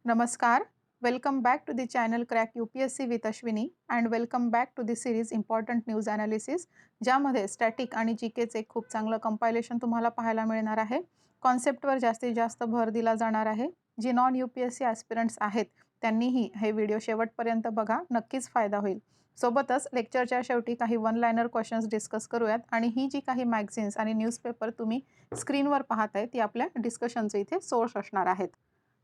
Namaskar. Welcome back to the channel Crack UPSC with Ashwini and welcome back to the series Important News Analysis ज्यामध्ये static आणि जीकेचे खूप चांगलं compilation तुम्हाला पाहायला मिळणार आहे. कॉन्सेप्टवर जास्तीत जास्त भर दिला जाणार आहे. जे नॉन UPSC ॲस्पिरंट्स आहेत त्यांनीही हे व्हिडिओ शेवटपर्यंत बघा, नक्कीच फायदा होईल. सोबतच लेक्चरच्या शेवटी काही वन लाइनर क्वेश्चन्स डिस्कस करूयात आणि ही जी काही मॅगझिन्स आणि न्यूजपेपर तुम्ही स्क्रीनवर पाहताय ती आपल्या डिस्कशनचे इथे सोर्स असणार आहेत.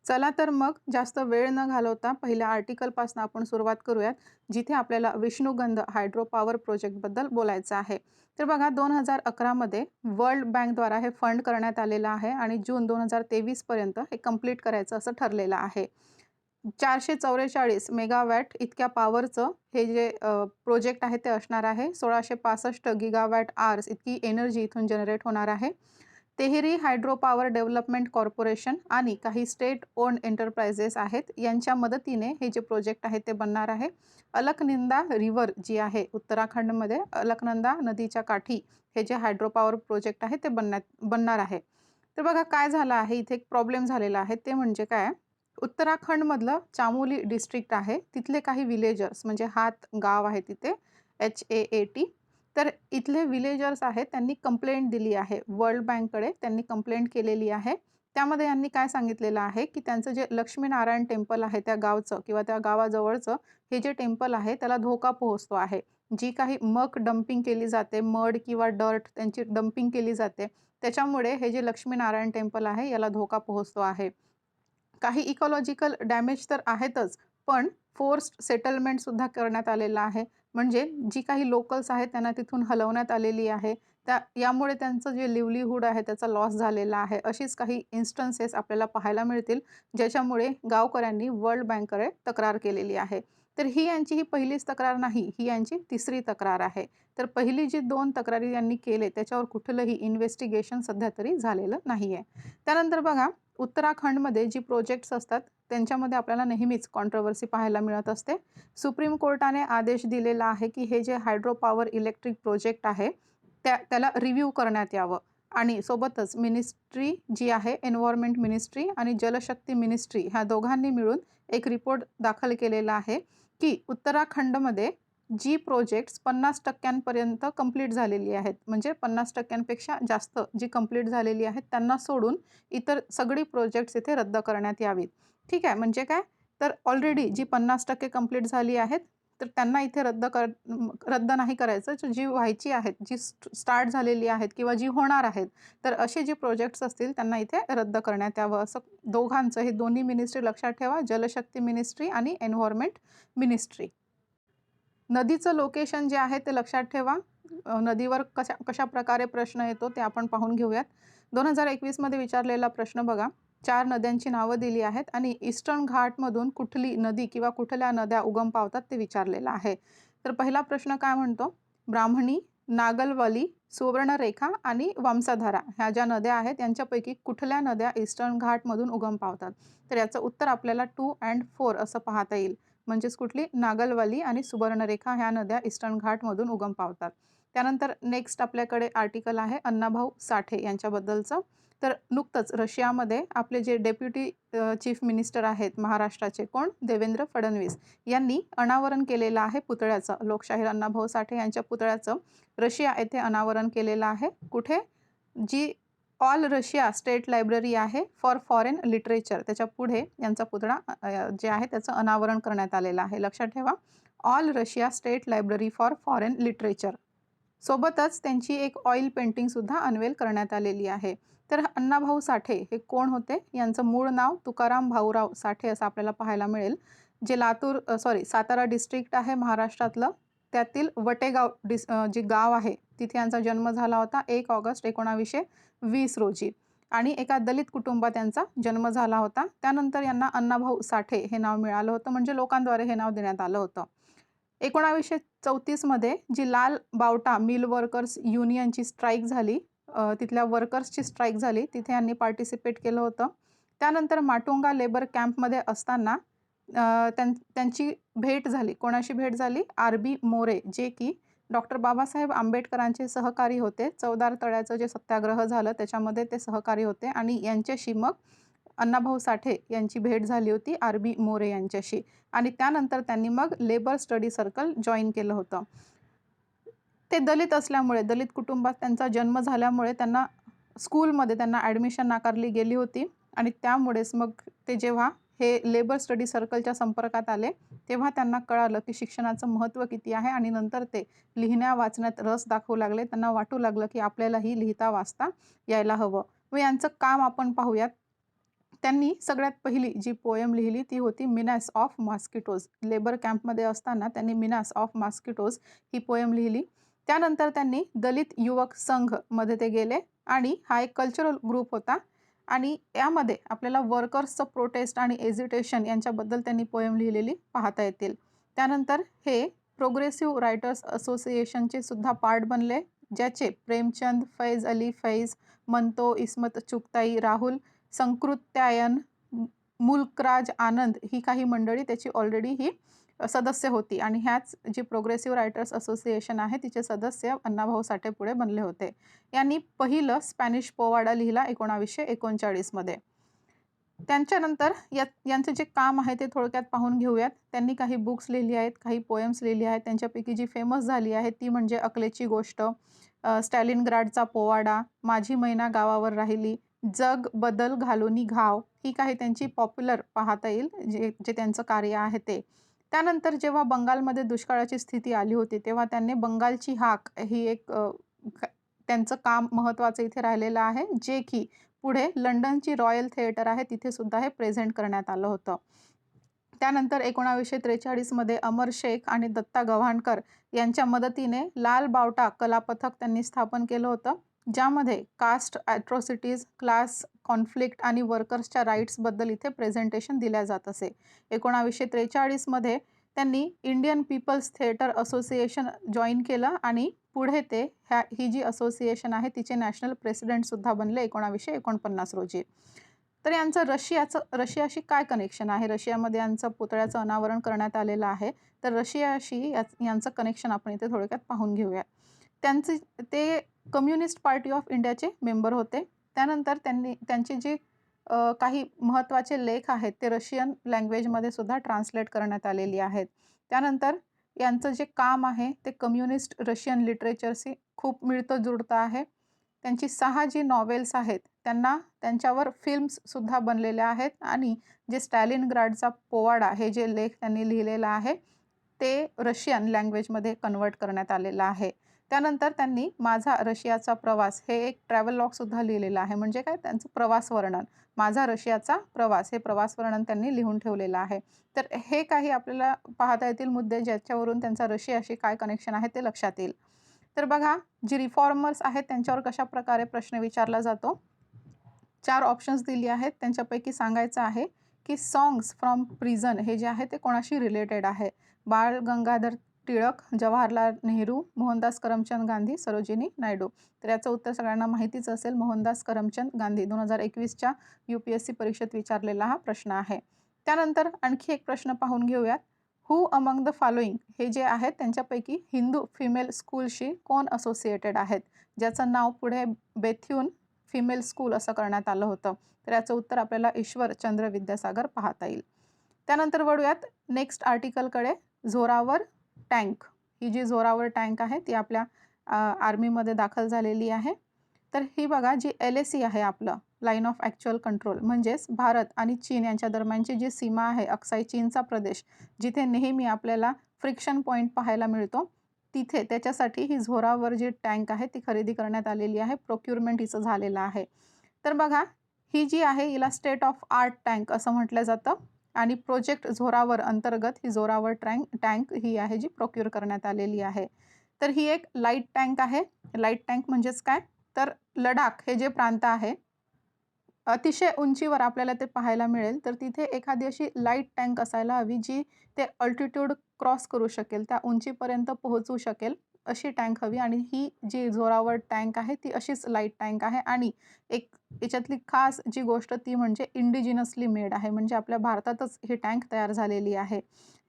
चला तर मग जास्त वेळ न घालवता पहिल्या आर्टिकलपासून आपण सुरुवात करूयात, जिथे आपल्याला विष्णुगंध हायड्रो पॉवर प्रोजेक्टबद्दल बोलायचं आहे. तर बघा 2011 मध्ये वर्ल्ड बँकद्वारा हे फंड करण्यात आलेलं आहे आणि जून 2023 पर्यंत हे कंप्लीट करायचं असं ठरलेलं आहे. 444 मेगावॅट इतक्या पॉवरचं हे जे प्रोजेक्ट आहे ते असणार आहे. 1665 गिगावॅट आवर्स इतकी एनर्जी इथून जनरेट होणार आहे. Tehri hydro power development corporation आणि काही स्टेट ओन्ड एंटरप्राइजेस आहेत यांच्या मदतीने हे जे प्रोजेक्ट आहे ते बनणार आहे. अलकनंदा रिव्हर जी आहे उत्तराखंडमध्ये, अलकनंदा नदीच्या काठी हे जे हायड्रो पॉवर प्रोजेक्ट आहे ते बनणार आहे. तर बघा काय झालं आहे, इथे एक प्रॉब्लेम झालेला आहे. ते म्हणजे काय, उत्तराखंडमधलं चामोली डिस्ट्रिक्ट आहे, तिथले काही विलेजर्स म्हणजे हात गाव आहे तिथे HAAT, तर इथले विलेजर्स आहेत त्यांनी कंप्लेंट दिली आहे वर्ल्ड बँककडे. त्यांनी कंप्लेंट केलेली आहे. त्यामध्ये यांनी काय सांगितलेलं आहे की त्यांचं जे लक्ष्मीनारायण टेम्पल आहे त्या गावचं किंवा त्या गावाजवळचं हे जे टेम्पल आहे त्याला धोका पोहोचतो आहे. जी काही मक डम्पिंग केली जाते, मड किंवा डर्ट त्यांची डम्पिंग केली जाते, त्याच्यामुळे हे जे लक्ष्मीनारायण टेम्पल आहे याला धोका पोहोचतो आहे. काही इकॉलॉजिकल डॅमेज तर आहेतच, पण फोर्स्ड सेटलमेंटसुद्धा करण्यात आलेलं आहे. म्हणजे जी काही लोकल्स आहेत त्यांना तिथून हलवण्यात आलेली आहे. यामुळे त्यांचं जे लिव्हलीहूड आहे त्याचा लॉस झालेला आहे. अशीच काही इन्स्टन्सेस आपल्याला पाहायला मिळतील, ज्याच्यामुळे गावकऱ्यांनी वर्ल्ड बँककडे तक्रार केलेली आहे. तर ही पहिलीच तक्रार नाही, ही यांची तिसरी तक्रार आहे. तर पहिली जी 2 तक्रारी यांनी केले त्याच्यावर कुठलंही इन्व्हेस्टिगेशन सध्या तरी झालेलं नाही आहे. त्यानंतर बघा, उत्तराखंडमध्ये जी प्रोजेक्ट्स असतात त्यांच्यामध्ये आपल्याला नेहमीच कॉन्ट्रोव्हर्सी पाहायला मिळत असते. सुप्रीम कोर्टाने आदेश दिलेला आहे की हे जे हायड्रो पॉवर इलेक्ट्रिक प्रोजेक्ट आहे त्याला रिव्ह्यू करण्यात यावं आणि सोबतच मिनिस्ट्री जी आहे, एन्व्हायरमेंट मिनिस्ट्री आणि जलशक्ती मिनिस्ट्री, ह्या दोघांनी मिळून एक रिपोर्ट दाखल केलेला आहे की उत्तराखंडमध्ये जी प्रोजेक्ट्स 50% कंप्लीट झालेली आहेत, म्हणजे 50%पेक्षा जास्त जी कंप्लीट झालेली आहेत त्यांना सोडून इतर सगळी प्रोजेक्ट्स इथे रद्द करण्यात यावीत. ठीक आहे, म्हणजे काय, तर ऑलरेडी जी 50% कंप्लीट झाली आहेत तर त्यांना इथे रद्द नाही करायचं. जी व्हायची आहेत, जी स्टार्ट झालेली आहेत किंवा जी होणार आहेत, तर असे जे प्रोजेक्ट्स असतील त्यांना इथे रद्द करण्यात यावं असं दोघांचं, हे दोन्ही मिनिस्ट्री लक्षात ठेवा, जलशक्ती मिनिस्ट्री आणि एन्व्हायरमेंट मिनिस्ट्री. नदीचं लोकेशन जे आहे ते लक्षात ठेवा. नदीवर कशा प्रकारे प्रश्न येतो ते आपण पाहून घेऊयात. 2021 मध्ये विचारलेला प्रश्न बघा, 4 नद्यांची नावं दिली आहेत आणि ईस्टर्न घाटमधून कुठली नदी किंवा कुठल्या नद्या उगम पावतात ते विचारलेलं आहे. तर पहिला प्रश्न काय म्हणतो, ब्राह्मणी, नागलवली, सुवर्णरेखा आणि वंशधारा ह्या ज्या नद्या आहेत यांच्यापैकी कुठल्या नद्या ईस्टर्न घाटमधून उगम पावतात. तर याचं उत्तर आपल्याला 2 and 4 असं पाहता येईल. म्हणजेच कुठली, नागलवली आणि सुवर्णरेखा ह्या नद्या ईस्टर्न घाटमधून उगम पावतात. त्यानंतर नेक्स्ट आपल्याकडे आर्टिकल आहे अण्णाभाऊ साठे यांच्याबद्दलचं. तर नुकतंच रशियामध्ये आपले जे डेप्युटी चीफ मिनिस्टर आहेत महाराष्ट्राचे, कोण, देवेंद्र फडणवीस, यांनी अनावरण केलेलं आहे पुतळ्याचं, लोकशाहीर अण्णाभाऊ साठे यांच्या पुतळ्याचं रशिया येथे अनावरण केलेलं आहे. कुठे, जी ऑल रशिया स्टेट लायब्ररी आहे फॉर फॉरेन लिटरेचर, त्याच्या पुढे यांचा पुतळा जे आहे त्याचं अनावरण करण्यात आलेलं आहे. लक्षात ठेवा, all Russia state library for foreign literature. सोबतच त्यांची एक ऑइल पेंटिंगसुद्धा अनवेल करण्यात आलेली आहे. तर अण्णाभाऊ साठे हे कोण होते, यांचं मूळ नाव तुकाराम भाऊराव साठे असं आपल्याला पाहायला मिळेल. जे सातारा डिस्ट्रिक्ट आहे महाराष्ट्रातलं, त्यातील वटेगाव जे गाव आहे तिथे यांचा जन्म झाला होता 1 ऑगस्ट 1920 रोजी आणि एका दलित कुटुंबात त्यांचा जन्म झाला होता. त्यानंतर यांना अण्णाभाऊ साठे हे नाव मिळालं होतं, म्हणजे लोकांद्वारे हे नाव देण्यात आलं होतं. 1934 मध्ये जी लाल बावटा मिल वर्कर्स युनियनची स्ट्राईक झाली, तिथल्या वर्कर्सची स्ट्राईक झाली, तिथे यांनी पार्टिसिपेट केलं होतं. त्यानंतर माटुंगा लेबर कॅम्पमध्ये असताना त्यांची भेट झाली. कोणाशी भेट झाली, RB मोरे, जे की डॉक्टर बाबासाहेब आंबेडकरांचे सहकारी होते. चवदार तळ्याचं जे सत्याग्रह झालं त्याच्यामध्ये ते सहकारी होते आणि यांच्याशी मग अण्णाभाऊ साठे यांची भेट झाली होती आर.बी. मोरे यांच्याशी आणि त्यानंतर त्यांनी मग लेबर स्टडी सर्कल जॉइन केलं होतं. ते दलित असल्यामुळे, दलित कुटुंबात त्यांचा जन्म झाल्यामुळे त्यांना स्कूलमध्ये त्यांना ॲडमिशन नाकारली गेली होती आणि त्यामुळेच मग ते जेव्हा हे लेबर स्टडी सर्कलच्या संपर्कात आले, तेव्हा त्यांना कळालं की शिक्षणाचं महत्त्व किती आहे आणि नंतर ते लिहिण्या वाचण्यात रस दाखवू लागले. त्यांना वाटू लागलं की आपल्यालाही लिहिता वाचता यायला हवं. मग यांचं काम आपण पाहूयात. त्यांनी सगळ्यात पहिली जी पोएम लिहिली ती होती मिनास ऑफ मॉस्किटोज. लेबर कॅम्पमध्ये असताना त्यांनी Manas of mosquitoes he poem लिहिली. त्यानंतर त्यांनी दलित युवक संघमध्ये ते गेले आणि हा एक कल्चरल ग्रुप होता आणि यामध्ये आपल्याला वर्कर्सचं प्रोटेस्ट आणि एजिटेशन यांच्याबद्दल त्यांनी पोएम लिहिलेली पाहता येतील. त्यानंतर हे प्रोग्रेसिव्ह रायटर्स असोसिएशनचे सुद्धा पार्ट बनले, ज्याचे प्रेमचंद, फैज अली फैज, मंतो, इस्मत चुगताई, राहुल संकृत्यायन, मुल्कराज आनंद ही काही मंडळी त्याची ऑलरेडी ही सदस्य होती आणि ह्याच जी प्रोग्रेसिव्ह रायटर्स असोसिएशन आहे तिचे सदस्य अण्णाभाऊ साठे पुढे बनले होते. यांनी पहिलं स्पॅनिश पोवाडा लिहिला 1939 मध्ये. त्यांच्यानंतर यांचं जे काम आहे ते थोडक्यात पाहून घेऊयात. त्यांनी काही बुक्स लिहिली आहेत, काही पोएम्स लिहिली आहेत. त्यांच्यापैकी जी फेमस झाली आहे ती म्हणजे अकलेची गोष्ट, स्टॅलिनग्राडचा पोवाडा, माझी मैना गावावर राहिली, जग बदल घालोनी घाव ही काही त्यांची पॉप्युलर पाहता येईल जे त्यांचं कार्य आहे ते. त्यानंतर जेव्हा बंगालमध्ये दुष्काळाची स्थिती आली होती तेव्हा त्यांनी बंगालची हाक ही एक त्यांचं काम महत्त्वाचं इथे राहिलेलं आहे, जे की पुढे लंडनची रॉयल थिएटर आहे तिथे सुद्धा हे प्रेझेंट करण्यात आलं होतं. त्यानंतर 1943 मध्ये अमर शेख आणि दत्ता गव्हाणकर यांच्या मदतीने लाल बावटा कलापथक त्यांनी स्थापन केलं होतं, ज्यामध्ये कास्ट ॲट्रॉसिटीज, क्लास कॉन्फ्लिक्ट आणि वर्कर्सच्या राईट्सबद्दल इथे प्रेझेंटेशन दिल्या जात असे. 1943 मध्ये त्यांनी Indian People's Theatre Association join केलं आणि पुढे ते ही जी असोसिएशन आहे तिचे नॅशनल प्रेसिडेंटसुद्धा बनले 1949 रोजी. तर यांचं रशियाशी काय कनेक्शन आहे? रशियामध्ये यांचं पुतळ्याचं अनावरण करण्यात आलेलं आहे. तर रशियाशी यांचं कनेक्शन आपण इथे थोडक्यात पाहून घेऊया. ते कम्युनिस्ट पार्टी ऑफ इंडियाचे मेंबर होते. त्यानंतर त्यांची जी काही महत्त्वाचे लेख आहेत ते रशियन लँग्वेजमध्ये सुद्धा ट्रान्सलेट करण्यात आलेली आहेत. त्यानंतर यांचं जे काम आहे ते कम्युनिस्ट रशियन लिटरेचरशी खूप मिळतं जुळतं आहे. त्यांची 6 जी नॉवेल्स आहेत त्यांच्यावर फिल्म्ससुद्धा बनलेल्या आहेत आणि जे स्टॅलिनग्राडचा पोवाडा हे जे लेख त्यांनी लिहिलेला आहे ते रशियन लँग्वेजमध्ये कन्वर्ट करण्यात आलेलं आहे. त्यानंतर त्यांनी माझा रशियाचा प्रवास हे एक ट्रॅव्हल लॉगसुद्धा लिहिलेलं आहे. म्हणजे काय, त्यांचं प्रवास वर्णन, माझा रशियाचा प्रवास हे प्रवास वर्णन त्यांनी लिहून ठेवलेलं आहे. तर हे काही आपल्याला पाहता येतील मुद्दे ज्याच्यावरून त्यांचा रशियाशी काय कनेक्शन आहे ते लक्षात येईल. तर बघा, जी रिफॉर्मर्स आहेत त्यांच्यावर कशा प्रकारे प्रश्न विचारला जातो. 4 ऑप्शन्स दिली आहेत. त्यांच्यापैकी सांगायचं आहे की सॉंग्स फ्रॉम प्रिझन हे जे आहे ते कोणाशी रिलेटेड आहे. बाळ गंगाधर टिळक, जवाहरलाल नेहरू, मोहनदास करमचंद गांधी, सरोजिनी नायडू. तर याचं उत्तर सगळ्यांना माहितीच असेल, मोहनदास करमचंद गांधी. 2021च्या UPSC परीक्षेत विचारलेला हा प्रश्न आहे. त्यानंतर आणखी एक प्रश्न पाहून घेऊयात. हू अमंग द फॉलोइंग हे जे आहेत त्यांच्यापैकी हिंदू फिमेल स्कूलशी कोण असोसिएटेड आहेत, ज्याचं नाव पुढे बेथ्यून फिमेल स्कूल असं करण्यात आलं होतं. तर याचं उत्तर आपल्याला ईश्वरचंद्र विद्यासागर पाहता येईल. त्यानंतर वळूयात नेक्स्ट आर्टिकलकडे. झोरावर टँक ही जी झोरावर टँक आहे ती आपल्या आर्मीमध्ये दाखल झालेली आहे. तर ही बघा, जी LAC आहे आपलं लाईन ऑफ ॲक्च्युअल कंट्रोल, म्हणजेच भारत आणि चीन यांच्या दरम्यानची जी सीमा आहे, अक्साई चीनचा प्रदेश, जिथे नेहमी आपल्याला फ्रिक्शन पॉईंट पाहायला मिळतो, तिथे त्याच्यासाठी ही झोरावर जी टँक आहे ती खरेदी करण्यात आलेली आहे. प्रोक्युरमेंट हिचं झालेलं आहे. तर बघा, ही जी आहे हिला स्टेट ऑफ आर्ट टँक असं म्हटलं जातं आणि प्रोजेक्ट झोरावर अंतर्गत ही झोरावर टँक ही आहे जी प्रोक्यूर करण्यात आलेली आहे. तर ही एक लाईट टँक आहे. लाईट टँक म्हणजेच काय, तर लडाख हे जे प्रांत आहे अतिशय उंचीवर आपल्याला ते पाहायला मिळेल. तर तिथे एखादी अशी लाईट टँक असायला हवी जी ते अल्टिट्यूड क्रॉस करू शकेल, त्या उंचीपर्यंत पोहोचू शकेल अशी टँक हवी आणि ही जी झोरावर टँक आहे ती अशीच लाईट टँक आहे. आणि एक याच्यातली खास जी गोष्ट ती म्हणजे इंडिजिनसली मेड आहे, म्हणजे आपल्या भारतातच ही टँक तयार झालेली आहे.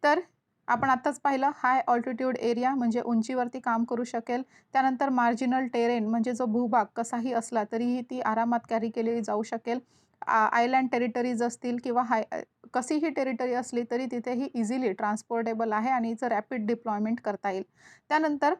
तर आपण आत्ताच पाहिलं हाय ऑल्टिट्यूड एरिया म्हणजे उंचीवरती काम करू शकेल. त्यानंतर मार्जिनल टेरेन म्हणजे जो भूभाग कसाही असला तरीही ती आरामात कॅरी केली जाऊ शकेल. आयलँड टेरिटरीज असतील किंवा कशीही टेरिटरी असली तरी तिथे ही इझिली ट्रान्सपोर्टेबल आहे आणि हिचं रॅपिड डिप्लॉयमेंट करता येईल. त्यानंतर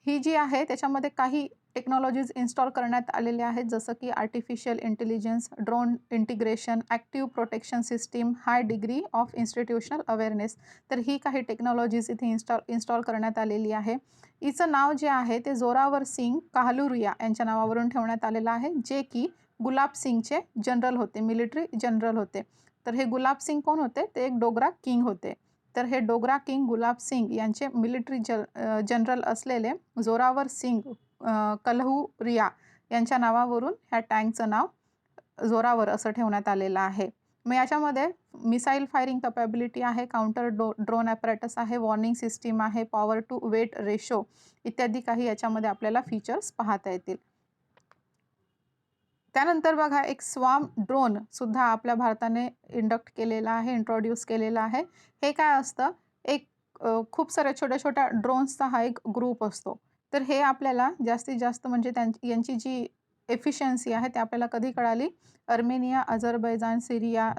ही जी आहे त्याच्यामध्ये काही टेक्नॉलॉजीज इन्स्टॉल करण्यात आलेले आहेत, जसं की artificial intelligence, drone integration, active protection system, high degree of institutional awareness. तर ही काही टेक्नॉलॉजीज इथे इन्स्टॉल करण्यात आलेली आहे. हिचं नाव जे आहे ते जोरावर सिंग काहलुरिया यांच्या नावावरून ठेवण्यात आलेलं आहे, जे की गुलाब सिंगचे जनरल होते, मिलिटरी जनरल होते. तर हे गुलाब सिंग कोण होते? ते एक डोगरा किंग होते. तर हे डोगरा किंग गुलाब सिंग यांचे मिलिटरी जनरल असलेले जोरावर सिंग कल्हुरिया यांच्या नावावरून ह्या टँकचं नाव जोरावर असं ठेवण्यात आलेलं आहे. मग याच्यामध्ये मिसाईल फायरिंग कॅपॅबिलिटी आहे, काउंटर ड्रोन ॲपरेटस आहे, वॉर्निंग सिस्टीम आहे, पॉवर टू वेट रेशो इत्यादी काही याच्यामध्ये आपल्याला फीचर्स पाहता येतील. त्यानंतर बघा एक स्वाम ड्रोन सुद्धा आपल्या भारताने इंडक्ट केलेला आहे, इंट्रोड्यूस केलेला आहे. हे काय असतं, एक खूप साऱ्या छोट्या-छोट्या ड्रोन्सचा हा एक ग्रुप असतो. तर हे आपल्याला जास्तीत जास्त म्हणजे यांची जी एफिशियन्सी आहे ती आपल्याला कधी कळाली, अर्मेनिया, अझरबैजान, सिरिया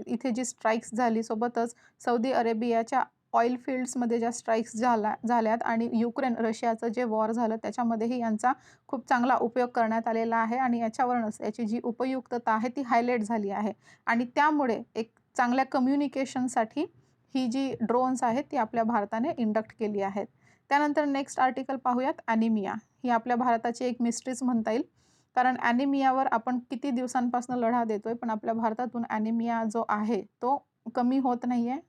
इथे जी स्ट्राईक्स झाली, सोबतच सौदी अरेबियाच्या ऑइल फील्ड्समध्ये ज्या स्ट्राईक्स झाल्यात आणि युक्रेन रशियाचं जे वॉर झालं त्याच्यामध्येही यांचा खूप चांगला उपयोग करण्यात आलेला आहे आणि याच्यावरूनच याची जी उपयुक्तता आहे ती हायलाईट झाली आहे आणि त्यामुळे एक चांगल्या कम्युनिकेशनसाठी ही जी ड्रोन्स आहेत ती आपल्या भारताने इंडक्ट केली आहेत. त्यानंतर नेक्स्ट आर्टिकल पाहूयात, ॲनिमिया. ही आपल्या भारताची एक मिस्ट्रीच म्हणता येईल, कारण ॲनिमियावर आपण किती दिवसांपासून लढा देतोय, पण आपल्या भारतातून ॲनिमिया जो आहे तो कमी होत नाही आहे,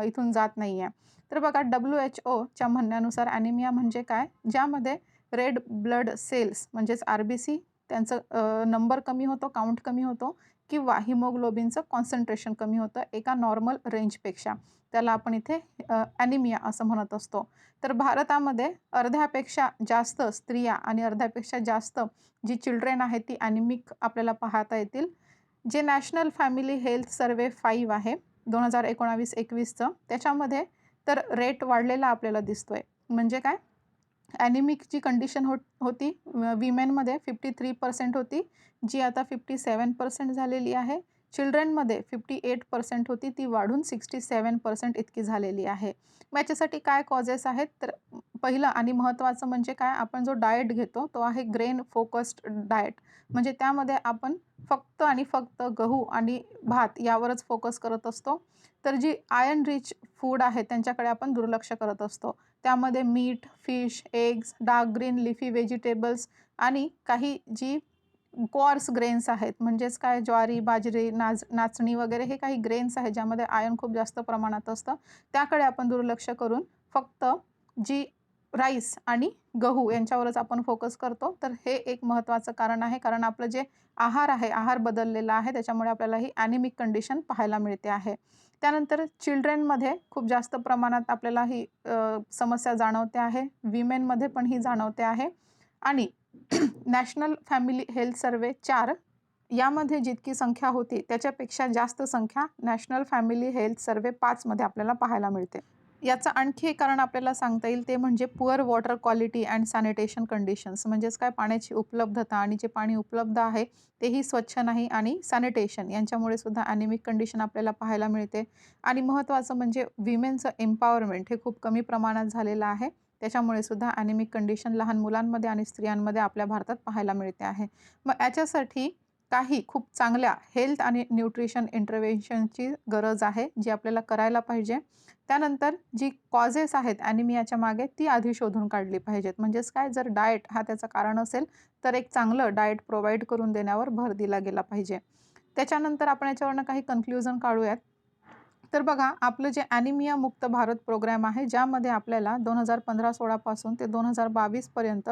इथून जात नाही आहे. तर बघा WHOच्या म्हणण्यानुसार ॲनिमिया म्हणजे काय, ज्यामध्ये रेड ब्लड सेल्स म्हणजेच RBC त्यांचं नंबर कमी होतो, काउंट कमी होतो किंवा हिमोग्लोबिनचं कॉन्सन्ट्रेशन कमी होतं एका नॉर्मल रेंजपेक्षा. त्याला आपण इथे ॲनिमिया असं म्हणत असतो. तर भारतामध्ये अर्ध्यापेक्षा जास्त स्त्रिया आणि अर्ध्यापेक्षा जास्त जी चिल्ड्रेन आहेत ती ॲनिमिक आपल्याला पाहता येतील. जे नॅशनल फॅमिली हेल्थ सर्व्हे 5 आहे 2019-21चं, त्याच्यामध्ये तर रेट वाढलेला आपल्याला दिसतोय. म्हणजे काय, ॲनिमिकची कंडिशन होती विमेनमध्ये 53% होती, जी आता 57% झालेली आहे. चिल्ड्रनमध्ये 58% होती, ती वाढून 67% इतकी झालेली आहे. मग याच्यासाठी काय कॉजेस आहेत, तर पहिलं आणि महत्त्वाचं म्हणजे काय, आपण जो डाएट घेतो तो आहे ग्रेन फोकस्ड डाएट. म्हणजे त्यामध्ये आपण फक्त आणि फक्त गहू आणि भात यावरच फोकस करत असतो. तर जी आयर्न रिच फूड आहे त्यांच्याकडे आपण दुर्लक्ष करत असतो. त्यामध्ये meat, fish, eggs, dark green leafy vegetables आणि काही जी कोअर्स ग्रेन्स आहेत, म्हणजेच काय ज्वारी, बाजरी, नाचणी वगैरे हे काही ग्रेन्स आहेत ज्यामध्ये आयर्न खूप जास्त प्रमाणात असतं. त्याकडे आपण दुर्लक्ष करून फक्त जी राईस आणि गहू यांच्यावरच आपण फोकस करतो. तर हे एक महत्त्वाचं कारण आहे, कारण आपलं जे आहार आहे, आहार बदललेला आहे, त्याच्यामुळे आपल्याला ही ॲनिमिक कंडिशन पाहायला मिळते आहे. त्यानंतर चिल्ड्रनमध्ये खूप जास्त प्रमाणात आपल्याला ही समस्या जाणवते आहे. विमेनमध्ये पण ही जाणवते आहे आणि नॅशनल फॅमिली हेल्थ सर्व्हे 4 यामध्ये जितकी संख्या होती त्याच्यापेक्षा जास्त संख्या नॅशनल फॅमिली हेल्थ सर्व्हे 5 मध्ये आपल्याला पाहायला मिळते. याचं आणखी एक कारण आपल्याला सांगता येईल ते म्हणजे poor water quality and sanitation conditions. म्हणजेच काय, पाण्याची उपलब्धता आणि जे पाणी उपलब्ध आहे तेही स्वच्छ नाही आणि सॅनिटेशन यांच्यामुळे सुद्धा ॲनिमिक कंडिशन आपल्याला पाहायला मिळते. आणि महत्त्वाचं म्हणजे विमेनचं एम्पॉवरमेंट हे खूप कमी प्रमाणात झालेलं आहे. त्याच्यामुळे सुद्धा ॲनिमिक कंडिशन लहान मुलांमध्ये आणि स्त्रियांमध्ये आपल्या भारतात पाहायला मिळते आहे. मग याच्यासाठी काही खूप चांगल्या हेल्थ आणि न्यूट्रिशन इंटरव्हेन्शनची गरज आहे, जी आपल्याला करायला पाहिजे. त्यानंतर जी कॉजेस आहेत ॲनिमियाच्या मागे ती आधी शोधून काढली पाहिजेत. म्हणजेच काय, जर डाएट हा त्याचं कारण असेल तर एक चांगलं डाएट प्रोव्हाईड करून देण्यावर भर दिला गेला पाहिजे. त्याच्यानंतर आपण याच्यावरनं काही कन्क्ल्युजन काढूयात. तर बघा, आपलं जे ॲनिमिया मुक्त भारत प्रोग्राम आहे, ज्यामध्ये आपल्याला 2015-16 पासून ते 2022 पर्यंत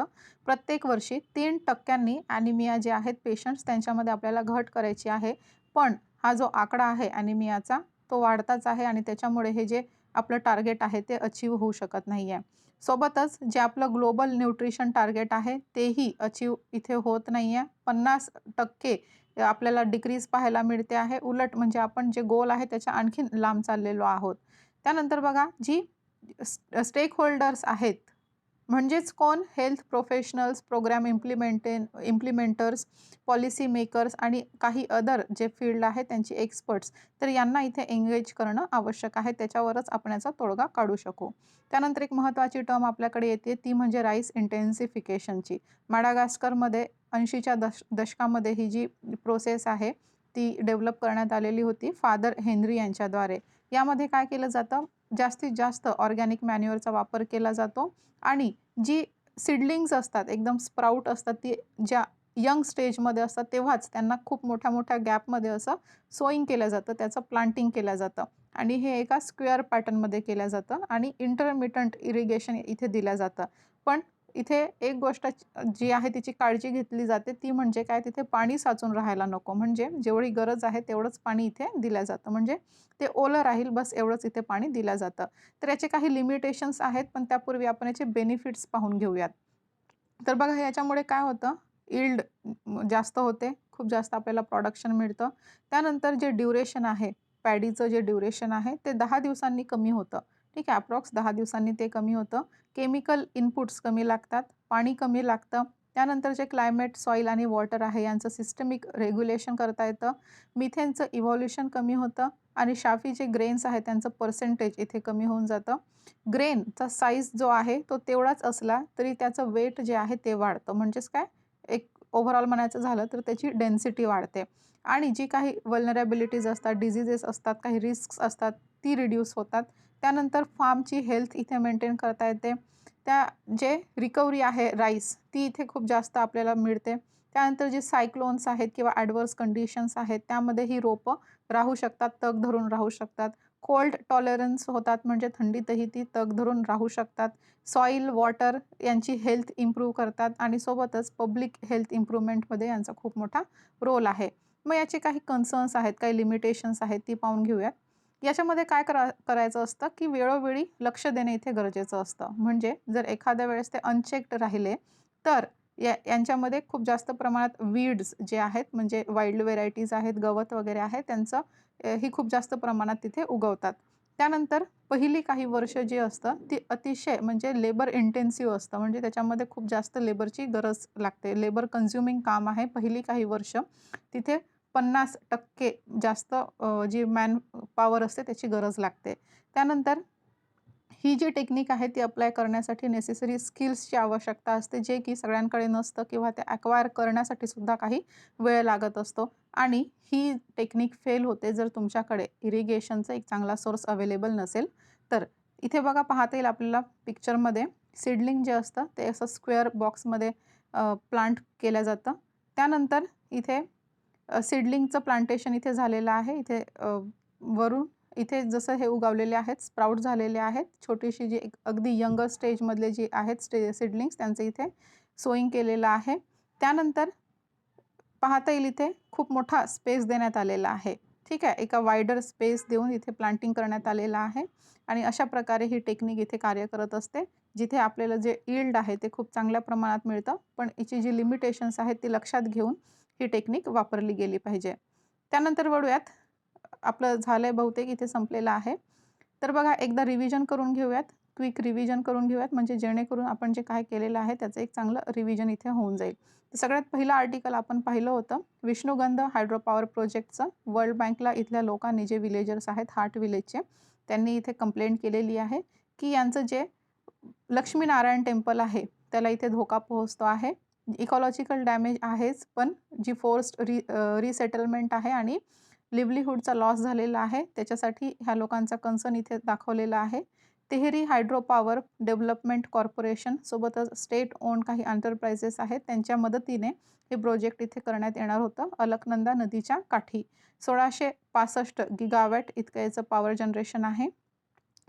प्रत्येक वर्षी 3% ॲनिमिया जे आहेत पेशंट्स त्यांच्यामध्ये आपल्याला घट करायची आहे. पण हा जो आकडा आहे ॲनिमियाचा तो वाढताच आहे आणि त्याच्यामुळे हे जे आपलं टार्गेट आहे ते अचीव होऊ शकत नाही आहे. सोबतच जे आपलं ग्लोबल न्यूट्रिशन टार्गेट आहे तेही अचीव इथे होत नाही आहे. 50% आपल्याला डिक्रीज पाहायला मिळते आहे. उलट म्हणजे आपण जे गोल आहे त्याच्या आणखीन लांब चाललेलो आहोत. त्यानंतर बघा, जी स्टेक होल्डर्स आहेत म्हणजेच कोण? Health professionals, program implementers, policy makers आणि काही अदर जे फील्ड आहे त्यांची एक्सपर्ट्स. तर यांना इथे एंगेज करणं आवश्यक आहे. त्याच्यावरच आपण याचा तोडगा काढू शकू. त्यानंतर एक महत्त्वाची टर्म आपल्याकडे येते ती म्हणजे राईस इंटेन्सिफिकेशनची. माडागास्करमध्ये 80च्या दशकामध्ये ही जी प्रोसेस आहे ती डेव्हलप करण्यात आलेली होती फादर हेनरी यांच्याद्वारे. यामध्ये काय केलं जातं? जास्तीत जास्त ऑर्गॅनिक मॅन्युअरचा वापर केला जातो आणि जी सीडलिंग्स असतात, एकदम स्प्राउट असतात, ती ज्या यंग स्टेजमध्ये असतात तेव्हाच त्यांना खूप मोठ्या-मोठ्या गॅपमध्ये असं सोइंग केलं जातं, त्याचं प्लांटिंग केलं जातं आणि हे एका स्क्वेअर पॅटर्नमध्ये केलं जातं आणि इंटरमिटंट इरिगेशन इथे दिलं जातं. पण इथे एक गोष्ट जी आहे तिची काळजी घेतली जाते ती म्हणजे काय? तिथे पाणी साचून राहायला नको. म्हणजे जेवढी गरज आहे तेवढंच पाणी इथे दिलं जातं. म्हणजे ते ओलं राहील बस एवढंच इथे पाणी दिलं जातं. तर याचे काही लिमिटेशन्स आहेत, पण त्यापूर्वी आपण याचे बेनिफिट्स पाहून घेऊयात. तर बघा याच्यामुळे काय होतं? यील्ड जास्त होते, खूप जास्त आपल्याला प्रोडक्शन मिळतं. त्यानंतर जे ड्युरेशन आहे, पॅडीचं जे ड्युरेशन आहे ते 10 दिवसांनी कमी होतं. ठीक आहे, अप्रॉक्स 10 दिवसांनी ते कमी होतं. केमिकल इनपुट्स कमी लागतात, पाणी कमी लागतं. त्यानंतर जे क्लायमेट, सॉईल आणि वॉटर आहे यांचं सिस्टमिक रेग्युलेशन करता येतं. मिथेनचं इव्हॉल्युशन कमी होतं आणि शाफी जे ग्रेन्स आहेत त्यांचं पर्सेंटेज इथे कमी होऊन जातं. ग्रेनचा साईज जो आहे तो तेवढाच असला तरी त्याचं वेट जे आहे ते वाढतं. म्हणजेच काय? एक ओव्हरऑल म्हणायचं झालं तर त्याची डेन्सिटी वाढते आणि जी काही व्हल्नरॅबिलिटीज असतात, डिसीजेस असतात, काही रिस्क्स असतात, ती रिड्यूस होतात. त्यानंतर फार्मची हेल्थ इथे मेंटेन करता येते. त्या जे रिकव्हरी आहे राईस, ती इथे खूप जास्त आपल्याला मिळते. त्यानंतर जे सायक्लोन्स आहेत किंवा ॲडव्हर्स कंडिशन्स आहेत, त्यामध्ये ही रोपं राहू शकतात, तग धरून राहू शकतात. कोल्ड टॉलरन्स होतात म्हणजे थंडीतही ती तग धरून राहू शकतात. सॉईल, वॉटर यांची हेल्थ इम्प्रूव्ह करतात आणि सोबतच पब्लिक हेल्थ इम्प्रूव्हमेंटमध्ये यांचा खूप मोठा रोल आहे. मग याचे काही कन्सर्न्स आहेत, काही लिमिटेशन्स आहेत, ती पाहून घेऊयात. याच्यामध्ये काय करायचं असतं, की वेळोवेळी लक्ष देणे इथे गरजेचं असतं. म्हणजे जर एखाद्या वेळेस ते अनचेक्ड राहिले, तर यांच्यामध्ये खूप जास्त प्रमाणात वीड्स जे आहेत, म्हणजे वाईल्ड व्हेरायटीज आहेत, गवत वगैरे आहे, त्यांचं ही खूप जास्त प्रमाणात तिथे उगवतात. त्यानंतर पहिली काही वर्ष जी असतं ती अतिशय म्हणजे लेबर इंटेन्सिव्ह असतं. म्हणजे त्याच्यामध्ये खूप जास्त लेबरची गरज लागते. लेबर कन्झ्युमिंग काम आहे पहिली काही वर्ष. तिथे 50% जास्त जी मॅन पॉवर असते त्याची गरज लागते. त्यानंतर ही जी टेक्निक आहे ती अप्लाय करण्यासाठी नेसेसरी स्किल्सची आवश्यकता असते, जे की सगळ्यांकडे नसतं किंवा ते अक्वायर करण्यासाठी सुद्धा काही वेळ लागत असतो आणि ही टेक्निक फेल होते जर तुमच्याकडे इरिगेशनचा एक चांगला सोर्स अवेलेबल नसेल तर. इथे बघा पाहता येईल आपल्याला पिक्चरमध्ये सीडलिंग जे असतं ते असं स्क्वेअर बॉक्समध्ये प्लांट केलं जातं. त्यानंतर इथे सीडलिंगचं प्लांटेशन इथे झालेलं आहे. इथे वरून इथे जसं हे उगवलेले आहेत, स्प्राउट झालेले आहेत. छोटीशी जी एक अगदी यंगर स्टेजमधले जे आहेत सीडलिंग्स त्यांचं इथे सोइंग केलेलं आहे. त्यानंतर पाहता येईल इथे खूप मोठा स्पेस देण्यात आलेला आहे. ठीक आहे. एका वाइडर स्पेस देऊन इथे प्लांटिंग करण्यात आलेलं आहे आणि अशा प्रकारे ही टेक्निक इथे कार्य करत असते. जिथे आपल्याला जे यील्ड आहे ते खूप चांगल्या प्रमाणात मिळतं. पण याची जी लिमिटेशन्स आहेत ती लक्षात घेऊन ही टेक्निक वापरली गेली पाहिजे. त्यानंतर वळूयात. आपलं झालंय बहुतेक इथे संपलेलं आहे. तर बघा एकदा रिव्हिजन करून घेऊयात. क्विक रिव्हिजन करून घेऊयात म्हणजे जेणेकरून आपण जे काय केलेलं आहे त्याचं एक चांगलं रिव्हिजन इथे होऊन जाईल. तर सगळ्यात पहिलं आर्टिकल आपण पाहिलं होतं विष्णुगंध हायड्रो पॉवर प्रोजेक्टचं. वर्ल्ड बँकला इथल्या लोकांनी जे विलेजर्स आहेत हार्ट विलेजचे त्यांनी इथे कंप्लेंट केलेली आहे की यांचं जे लक्ष्मीनारायण टेम्पल आहे त्याला इथे धोका पोहोचतो आहे. इकॉलॉजिकल डॅमेज आहेच, पण जी फोर्स्ड रिसेटलमेंट आहे आणि लिव्हलीहूडचा लॉस झालेला आहे त्याच्यासाठी ह्या लोकांचा कन्सर्न इथे दाखवलेला आहे. Tehri hydro power development corporation सोबतच स्टेट ओन्ड काही एंटरप्राइजेस आहेत त्यांच्या मदतीने हे प्रोजेक्ट इथे करण्यात येणार होतं. अलकनंदा नदीच्या काठी 1665 गिगावॅट इतकं याचं पॉवर जनरेशन आहे.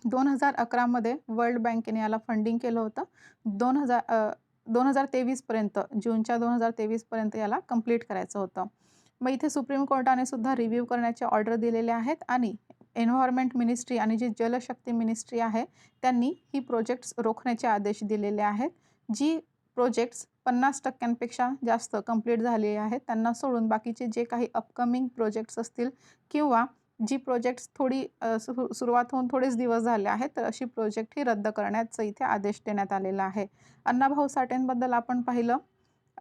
2011 मध्ये वर्ल्ड बँकेने याला फंडिंग केलं होतं. 2023 पर्यंत जूनच्या 2023 पर्यंत याला कंप्लीट करायचं होतं. मग इथे सुप्रीम कोर्टाने सुद्धा रिव्ह्यू करण्याचे ऑर्डर दिलेले आहेत आणि एन्व्हायर्नमेंट मिनिस्ट्री आणि जी जलशक्ती मिनिस्ट्री आहे त्यांनी ही प्रोजेक्ट्स रोखण्याचे आदेश दिलेले आहेत. जी प्रोजेक्ट्स 50% जास्त कंप्लीट झालेले आहेत त्यांना सोडून बाकीचे जे काही अपकमिंग प्रोजेक्ट्स असतील किंवा जी प्रोजेक्ट्स थोडी सुरुवात होऊन थोडेच दिवस झाले आहेत, तर अशी प्रोजेक्ट ही रद्द करण्याचा इथे आदेश देण्यात आलेला आहे. अण्णाभाऊ साठेंबद्दल आपण पाहिलं,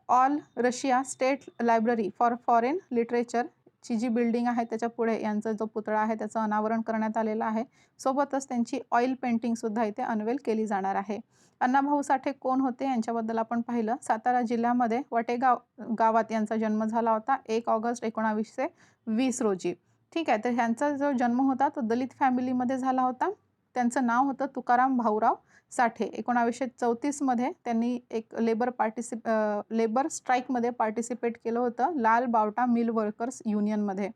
all Russia state library for foreign लिटरेचरची जी बिल्डिंग आहे त्याच्या पुढे यांचा जो पुतळा आहे त्याचं अनावरण करण्यात आलेलं आहे. सोबतच त्यांची ऑइल पेंटिंगसुद्धा इथे अनवेल केली जाणार आहे. अण्णाभाऊ साठे कोण होते यांच्याबद्दल आपण पाहिलं, सातारा जिल्ह्यामध्ये वटेगाव गावात यांचा जन्म झाला होता 1 ऑगस्ट 1920 रोजी. ठीक आहे. तर ह्यांचा जो जन्म होता तो दलित फॅमिलीमध्ये झाला होता. त्यांचं नाव होतं तुकाराम भाऊराव साठे. 1934 मध्ये त्यांनी एक लेबर स्ट्राईकमध्ये पार्टिसिपेट केलं होतं लाल बावटा मिल वर्कर्स युनियनमध्ये.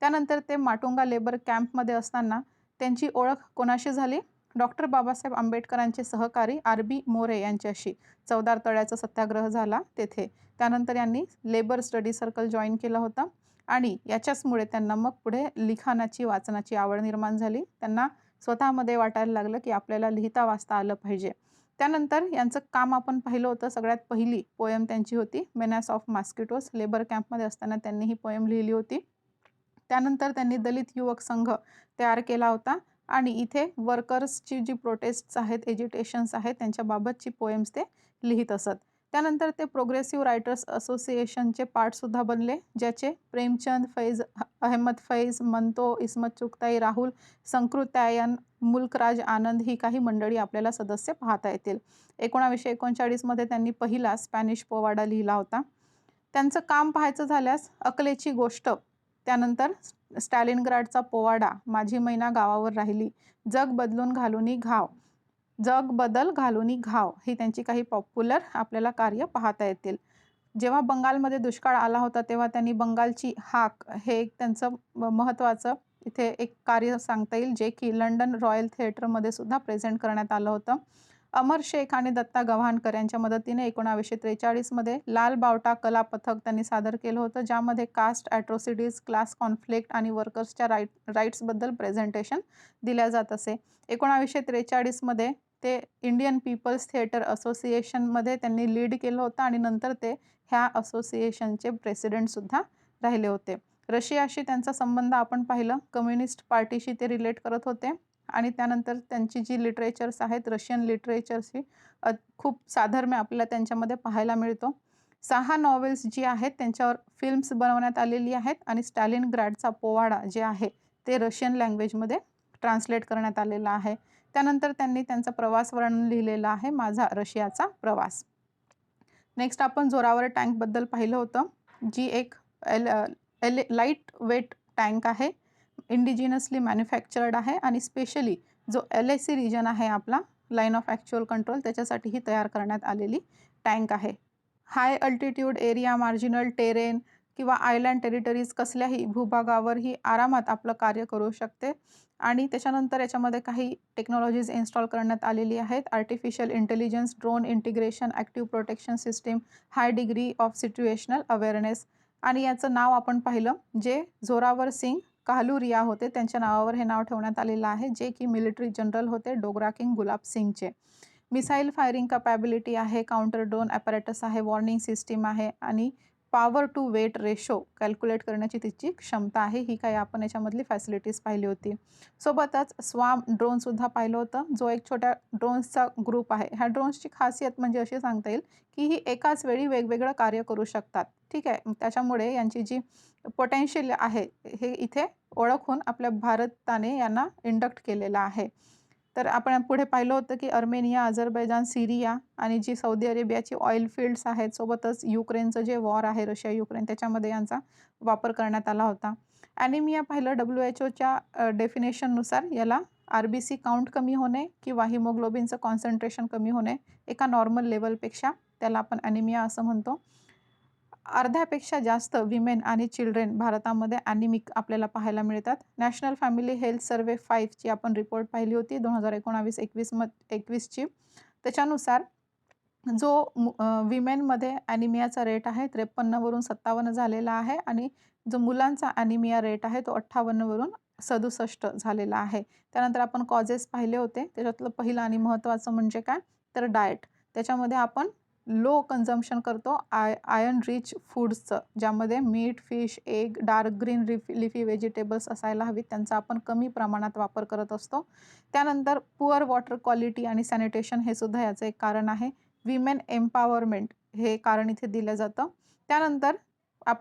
त्यानंतर ते माटुंगा लेबर कॅम्पमध्ये असताना त्यांची ओळख कोणाशी झाली? डॉक्टर बाबासाहेब आंबेडकरांचे सहकारी आर.बी. मोरे यांच्याशी. चवदार तळ्याचा सत्याग्रह झाला तेथे. त्यानंतर यांनी लेबर स्टडी सर्कल जॉइन केलं होतं आणि याच्याचमुळे त्यांना मग पुढे लिखाणाची, वाचनाची आवड निर्माण झाली. त्यांना स्वतःमध्ये वाटायला लागलं, की आपल्याला लिहिता वाचता आलं पाहिजे. त्यानंतर यांचं काम आपण पाहिलं होतं. सगळ्यात पहिली पोएम त्यांची होती मेनास ऑफ मॉस्किटोज. लेबर कॅम्पमध्ये असताना त्यांनी ही पोएम लिहिली होती. त्यानंतर त्यांनी दलित युवक संघ तयार केला होता आणि इथे वर्कर्सची जी प्रोटेस्ट्स आहेत, एजिटेशन्स आहेत त्यांच्याबाबतची पोएम्स ते लिहित असत. त्यानंतर ते प्रोग्रेसिव्ह रायटर्स असोसिएशनचे पार्टसुद्धा बनले, ज्याचे प्रेमचंद, अहमद फैज, मंतो, इस्मत चुगताई, राहुल संकृत्यायन, मुल्कराज आनंद ही काही मंडळी आपल्याला सदस्य पाहता येतील. 1939 मध्ये त्यांनी पहिला स्पॅनिश पोवाडा लिहिला होता. त्यांचं काम पाहायचं झाल्यास अकलेची गोष्ट, त्यानंतर स्टॅलिनग्राडचा पोवाडा, माझी मैना गावावर राहिली, जग बदल घालूनी घाव ही त्यांची काही पॉप्युलर आपल्याला कार्य पाहता येतील. जेव्हा बंगालमध्ये दुष्काळ आला होता तेव्हा त्यांनी बंगालची हाक हे एक त्यांचं महत्त्वाचं इथे एक कार्य सांगता येईल, जे की लंडन रॉयल थिएटरमध्ये सुद्धा प्रेझेंट करण्यात आलं होतं. अमर शेख आणि दत्ता गव्हाणकर यांच्या मदतीने 1943 मध्ये लाल बावटा कला पथक त्यांनी सादर केलं होतं, ज्यामध्ये कास्ट ॲट्रॉसिटीज, क्लास कॉन्फ्लिक्ट आणि वर्कर्सच्या राईट्सबद्दल प्रेझेंटेशन दिल्या जात असे. 1943 मध्ये ते इंडियन पीपल्स थिएटर असोसिएशनमध्ये त्यांनी लीड केलं होतं आणि नंतर ते ह्या असोसिएशनचे प्रेसिडेंटसुद्धा राहिले होते. रशियाशी त्यांचा संबंध आपण पाहिलं, कम्युनिस्ट पार्टीशी ते रिलेट करत होते आणि त्यानंतर त्यांची जी लिटरेचर्स आहेत रशियन लिटरेचरशी खूप साधर्म्य आपल्याला त्यांच्यामध्ये पाहायला मिळतो. 6 नॉवेल्स जी आहेत त्यांच्यावर फिल्म्स बनवण्यात आलेली आहेत आणि स्टॅलिनग्राडचा पोवाडा जे आहे ते रशियन लँग्वेजमध्ये ट्रान्सलेट करण्यात आलेला आहे. त्यानंतर त्यांनी त्यांचा प्रवास वर्णन लिहिलेला आहे, माझा रशियाचा प्रवास. नेक्स्ट आपण जोरावर टँकबद्दल पाहिलं होतं, जी एक लाईट वेट टँक आहे, इंडिजिनसली मॅन्युफॅक्चर्ड आहे आणि स्पेशली जो LAC रिजन आहे आपला लाईन ऑफ ॲक्च्युअल कंट्रोल त्याच्यासाठी ही तयार करण्यात आलेली टँक आहे. हाय अल्टिट्यूड एरिया, मार्जिनल टेरेन किंवा आयलँड टेरिटरीज कसल्याही भूभागावर ही आरामात आपलं कार्य करू शकते आणि त्याच्यानंतर याच्यामध्ये काही टेक्नॉलॉजीज इन्स्टॉल करण्यात आलेली आहेत. Artificial intelligence, drone integration, active protection system, high degree of situational awareness. आणि याचं नाव आपण पाहिलं, जे जोरावर सिंग काहलुरिया होते त्यांच्या नावावर हे नाव ठेवण्यात आलेलं आहे, जे की मिलिटरी जनरल होते डोगरा किंग गुलाब सिंगचे. मिसाईल फायरिंग कॅपॅबिलिटी आहे, काउंटर ड्रोन ॲपॅरेटस आहे, वॉर्निंग सिस्टीम आहे आणि power to weight ratio calculate करण्याची तिची क्षमता आहे. ही काही आपण याच्यामधली फॅसिलिटीज पाहिली होती. सोबतच स्वाम ड्रोनसुद्धा पाहिलं होतं, जो एक छोट्या ड्रोन्सचा ग्रुप आहे. ह्या ड्रोन्सची खासियत म्हणजे अशी सांगता येईल, की ही एकाच वेळी वेगवेगळं कार्य करू शकतात. ठीक आहे. त्याच्यामुळे यांची जी पोटेन्शियल आहे हे इथे ओळखून आपल्या भारताने यांना इंडक्ट केलेलं आहे. तर आपण पुढे पाहिलं होतं, की अर्मेनिया, अझरबैजान, सिरिया आणि जी सौदी अरेबियाची ऑइल फील्ड्स आहेत, सोबतच युक्रेनचं जे वॉर आहे रशिया-युक्रेन त्याच्यामध्ये यांचा वापर करण्यात आला होता. ॲनिमिया पाहिलं, WHOच्या डेफिनेशननुसार याला RBC काउंट कमी होणे किंवा हिमोग्लोबिनचं कॉन्सन्ट्रेशन कमी होणे एका नॉर्मल लेवलपेक्षा, त्याला आपण ॲनिमिया असं म्हणतो. अर्ध्यापेक्षा जास्त विमेन आणि चिल्ड्रेन भारतामध्ये ॲनिमिक आपल्याला पाहायला मिळतात. नॅशनल फॅमिली हेल्थ सर्व्हे 5 ची आपण रिपोर्ट पाहिली होती 2019-21ची. त्याच्यानुसार जो विमेनमध्ये ॲनिमियाचा रेट आहे 53 वरून 57 झालेला आहे आणि जो मुलांचा ॲनिमिया रेट आहे तो 58 वरून 67 झालेला आहे. त्यानंतर आपण कॉजेस पाहिले होते. त्याच्यातलं पहिलं आणि महत्त्वाचं म्हणजे काय, तर डाएट. त्याच्यामध्ये आपण लो कन्झम्पशन करतो आयर्न रिच फूड्सचं, ज्यामध्ये meat, fish, egg, dark green leafy vegetables असायला हवीत, त्यांचा आपण कमी प्रमाणात वापर करत असतो. त्यानंतर पुअर वॉटर क्वालिटी आणि सॅनिटेशन हे सुद्धा याचं एक कारण आहे. विमेन एम्पॉवरमेंट हे कारण इथे दिलं जातं. त्यानंतर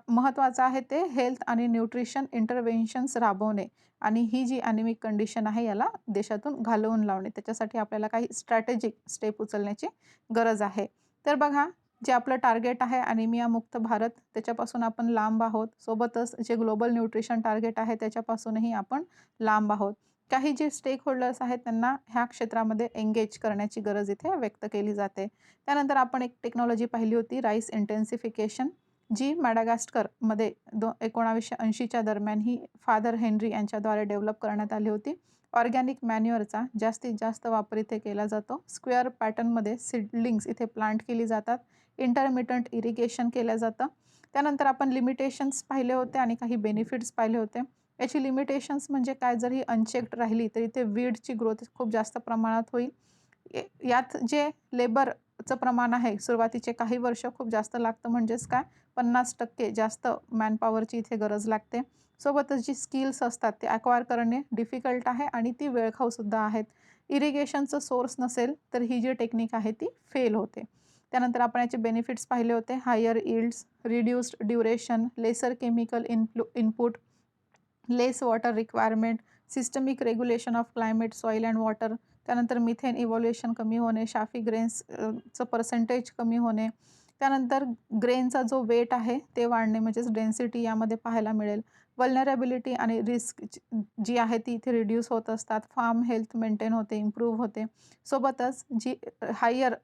महत्त्वाचं आहे ते हेल्थ आणि न्यूट्रिशन इंटरव्हेन्शन्स राबवणे आणि ही जी ॲनिमिक कंडिशन आहे याला देशातून घालवून लावणे. त्याच्यासाठी आपल्याला काही स्ट्रॅटेजिक स्टेप उचलण्याची गरज आहे. तर बघा, जे आपलं टार्गेट आहे ॲनिमिया मुक्त भारत, त्याच्यापासून आपण लांब आहोत. सोबतच जे ग्लोबल न्यूट्रिशन टार्गेट आहे त्याच्यापासूनही आपण लांब आहोत. काही जे स्टेक होल्डर्स आहेत त्यांना ह्या क्षेत्रामध्ये एंगेज करण्याची गरज इथे व्यक्त केली जाते. त्यानंतर आपण एक टेक्नॉलॉजी पाहिली होती राईस इंटेन्सिफिकेशन, जी मॅडागास्करमध्ये 1980च्या दरम्यान ही फादर हेनरी यांच्याद्वारे डेव्हलप करण्यात आली होती. ऑर्गॅनिक मॅन्युअरचा जास्तीत जास्त वापर इथे केला जातो. स्क्वेअर पॅटर्नमध्ये सीडलिंग्स इथे प्लांट केली जातात. इंटरमिटंट इरिगेशन केलं जातं. त्यानंतर आपण लिमिटेशन्स पाहिले होते आणि काही बेनिफिट्स पाहिले होते. याची लिमिटेशन्स म्हणजे काय, जर ही अनचेक्ड राहिली तर इथे वीडची ग्रोथ खूप जास्त प्रमाणात होईल. यात जे लेबरचं प्रमाण आहे सुरुवातीचे काही वर्ष खूप जास्त लागतं, म्हणजेच काय 50% जास्त मॅनपॉवरची इथे गरज लागते. सोबतच जी स्किल्स असतात ते अक्वायर करणे डिफिकल्ट आहे आणि ती वेळखाऊसुद्धा आहेत. इरिगेशनचं सोर्स नसेल तर ही जी टेक्निक आहे ती फेल होते. त्यानंतर आपण याचे बेनिफिट्स पाहिले होते. Higher yields, reduced duration, lesser chemical input, less water requirement, systemic regulation of climate, soil and water. त्यानंतर मिथेन इव्हॉल्युशन कमी होणे, शाफी ग्रेन्सचं पर्सेंटेज कमी होणे. त्यानंतर ग्रेनचा जो वेट आहे ते वाढणे, म्हणजेच डेन्सिटी यामध्ये पाहायला मिळेल. वल्नरेबिलिटी आणि रिस्क जी आहे ती इथे रिड्यूस होत असतात. फार्म हेल्थ मेंटेन होते, इम्प्रूव्ह होते. सोबतच जी हायर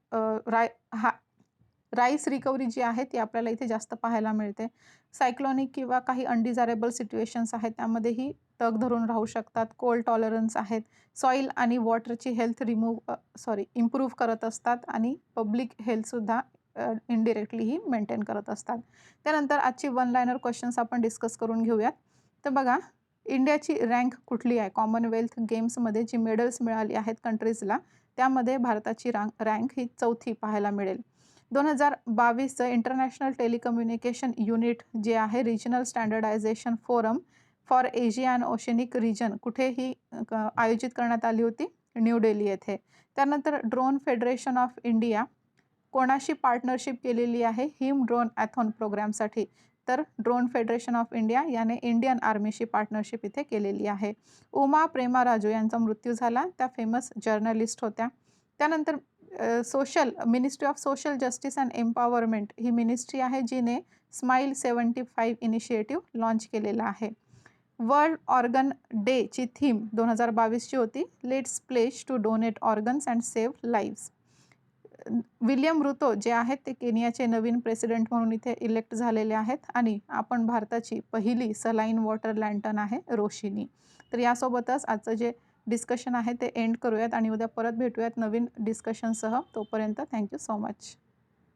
राईस रिकव्हरी जी आहे ती आपल्याला इथे जास्त पाहायला मिळते. सायक्लॉनिक किंवा काही अनडिझायरेबल सिच्युएशन्स आहेत त्यामध्येही तग धरून राहू शकतात. कोल्ड टॉलरन्स आहेत. सॉईल आणि वॉटरची हेल्थ इम्प्रूव्ह करत असतात आणि पब्लिक हेल्थसुद्धा इनडिरेक्टली ही मेंटेन करत असतात. त्यानंतर आजची वन लायनर क्वेश्चन्स आपण डिस्कस करून घेऊयात. तर बघा, इंडियाची रँक कुठली आहे? कॉमनवेल्थ गेम्समध्ये जी मेडल्स मिळाली आहेत कंट्रीजला, त्यामध्ये भारताची रँक ही 4थी पाहायला मिळेल. 2022चं इंटरनॅशनल टेलिकम्युनिकेशन युनिट जे आहे regional standardisation forum for Asia and oceanic region कुठेही आयोजित करण्यात आली होती? न्यू दिल्ली येथे. त्यानंतर ड्रोन फेडरेशन ऑफ इंडिया कोणाशी पार्टनरशिप केलेली आहे हिम ड्रोन ॲथॉन प्रोग्रामसाठी? तर ड्रोन फेडरेशन ऑफ इंडिया याने इंडियन आर्मीशी पार्टनरशिप इथे केलेली आहे. उमा प्रेमा राजू यांचा मृत्यू झाला, त्या फेमस जर्नलिस्ट होत्या. त्यानंतर ministry of social justice and empowerment ही मिनिस्ट्री आहे जिने स्माईल 75 इनिशिएटिव्ह लॉन्च केलेला आहे. वर्ल्ड ऑर्गन डेची थीम 2022ची होती let's pledge to donate organs and save lives. William Ruto जे आहेत ते केनियाचे नवीन प्रेसिडेंट म्हणून इथे इलेक्ट झालेले आहेत आणि आपण भारताची पहिली सलाईन वॉटर लँटर्न आहे रोशिनी. तर यासोबतच आजचं जे डिस्कशन आहे ते एंड करूयात आणि उद्या परत भेटूयात नवीन डिस्कशनसह. तोपर्यंत थँक्यू सो मच.